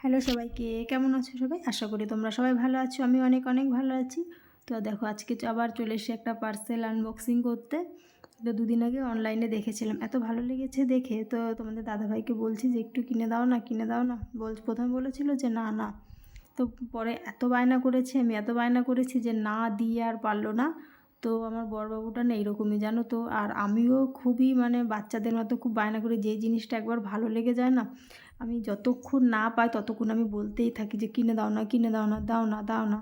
Hello সবাইকে, কেমন আছো সবাই? আশা করি তোমরা সবাই ভালো আছো। আমি অনেক অনেক ভালো আছি। তো দেখো আজকে আবার চলে এসেছি একটা পার্সেল আনবক্সিং করতে। তো দুদিন আগে অনলাইনে দেখেছিলাম, এত ভালো লেগেছে দেখে। তো তোমাদের দাদাভাইকে বলছি যে একটু কিনে দাও না, কিনে দাও না। প্রথমে বলেছিল যে না না, তো পরে এত বায়না করেছে, আমি এত বায়না করেছি যে না দিয়ে আর পারলো না। তো আমার বড়বাবুটা না এইরকমই জানো তো, আর আমিও খুবই মানে বাচ্চাদের মতো খুব বায়না করি। যে জিনিসটা একবার ভালো লেগে যায় না, আমি যতক্ষণ না পাই ততক্ষণ আমি বলতেই থাকি যে কিনে দাও না, কিনে দাও না, দাও না, দাও না।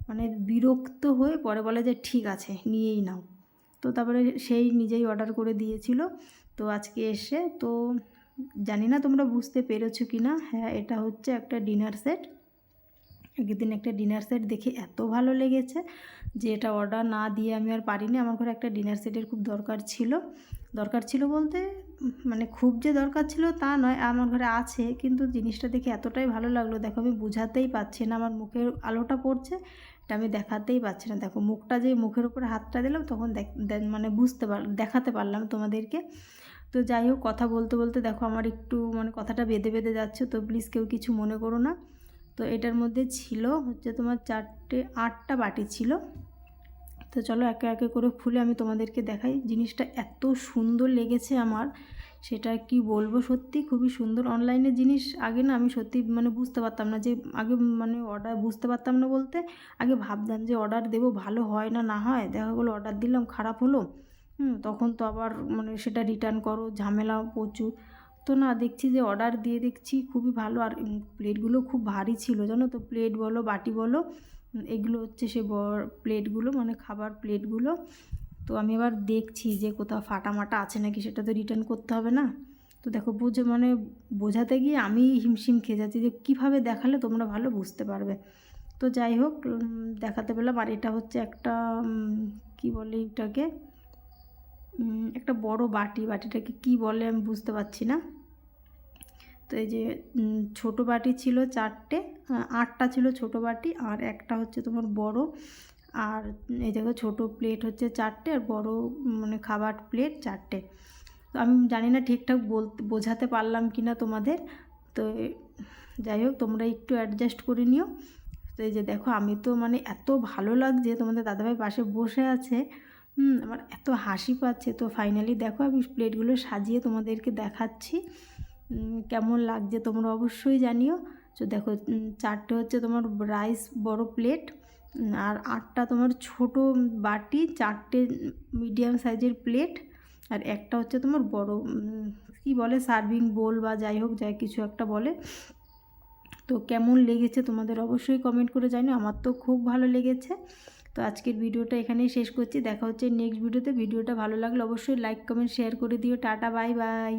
মানে বিরক্ত হয়ে পরে বলে যে ঠিক আছে নিয়েই নাও। তো তারপরে সেই নিজেই অর্ডার করে দিয়েছিল। তো আজকে এসে তো জানি না তোমরা বুঝতে পেরেছো কি না। হ্যাঁ, এটা হচ্ছে একটা ডিনার সেট। আগের দিন একটা ডিনার সেট দেখে এত ভালো লেগেছে যে এটা অর্ডার না দিয়ে আমি আর পারিনি। আমার ঘরে একটা ডিনার সেটের খুব দরকার ছিল বলতে মানে খুব যে দরকার ছিল তা নয়, আমার ঘরে আছে, কিন্তু জিনিসটা দেখে এতটাই ভালো লাগলো। দেখো আমি বুঝাতেই পারছি না, আমার মুখের আলোটা পড়ছে, এটা আমি দেখাতেই পারছি না। দেখো মুখটা যে মুখের উপরে হাতটা দিলাম তখন মানে দেখাতে পারলাম তোমাদেরকে। তো যাই হোক, কথা বলতে বলতে দেখো আমার একটু মানে কথাটা বেঁধে বেঁধে যাচ্ছে, তো প্লিজ কেউ কিছু মনে করো না। তো এটার মধ্যে ছিল হচ্ছে তোমার 8টা বাটি ছিল। তো চলো একে একে করে খুলে আমি তোমাদেরকে দেখাই। জিনিসটা এত সুন্দর লেগেছে আমার, সেটা কি বলবো, সত্যি খুবই সুন্দর। অনলাইনে জিনিস আগে না আমি সত্যি মানে বুঝতে পারতাম না যে আগে মানে বুঝতে পারতাম না বলতে আগে ভাবতাম যে অর্ডার দেবো, ভালো হয় না না হয়, দেখা গেলো অর্ডার দিলাম খারাপ হলো, তখন তো আবার মানে সেটা রিটার্ন করো, ঝামেলা প্রচুর। তো না, দেখছি যে অর্ডার দিয়ে দেখছি খুবই ভালো। আর প্লেটগুলো খুব ভারী ছিল জানো তো, প্লেট বলো বাটি বলো, এগুলো হচ্ছে সে প্লেটগুলো মানে খাবার প্লেটগুলো। তো আমি এবার দেখছি যে কোথাও ফাটামাটা আছে নাকি, সেটা তো রিটার্ন করতে হবে না। তো দেখো বোঝাতে গিয়ে আমি হিমশিম খেয়ে যাচ্ছি যে কীভাবে দেখালে তোমরা ভালো বুঝতে পারবে। তো যাই হোক, দেখাতে পেলাম। আর এটা হচ্ছে একটা কি বলে এটাকে, একটা বড় বাটিটাকে কি বলে আমি বুঝতে পারছি না। তো এই যে ছোটো বাটি ছিল 4টে, 8টা ছিল ছোটো বাটি, আর একটা হচ্ছে তোমার বড়। আর এই দেখো ছোটো প্লেট হচ্ছে 4টে, আর বড় মানে খাবার প্লেট 4টে। তো আমি জানি না ঠিকঠাক বোঝাতে পারলাম কি না তোমাদের। তো যাই হোক, তোমরা একটু অ্যাডজাস্ট করে নিও। তো এই যে দেখো, আমি তো মানে এত ভালো লাগছে, তোমাদের দাদাভাই পাশে বসে আছে, আমার এত হাসি পাচ্ছে। তো ফাইনালি দেখো আমি প্লেটগুলো সাজিয়ে তোমাদেরকে দেখাচ্ছি, কেমন লাগছে তোমরা অবশ্যই জানিও। তো দেখো 4টে হচ্ছে তোমার রাইস বড় প্লেট, আর 8টা তোমার ছোট বাটি, 4টে মিডিয়াম সাইজের প্লেট, আর একটা হচ্ছে তোমার বড় কি বলে সার্ভিং বোল বা যাই হোক, যাই কিছু একটা বলে। তো কেমন লেগেছে তোমাদের অবশ্যই কমেন্ট করে জানিও, আমার তো খুব ভালো লেগেছে। তো আজকের ভিডিওটা এখানেই শেষ করছি, দেখা হচ্ছে নেক্সট ভিডিওতে। ভিডিওটা ভালো লাগলে অবশ্যই লাইক কমেন্ট শেয়ার করে দিও। Tata, bye bye.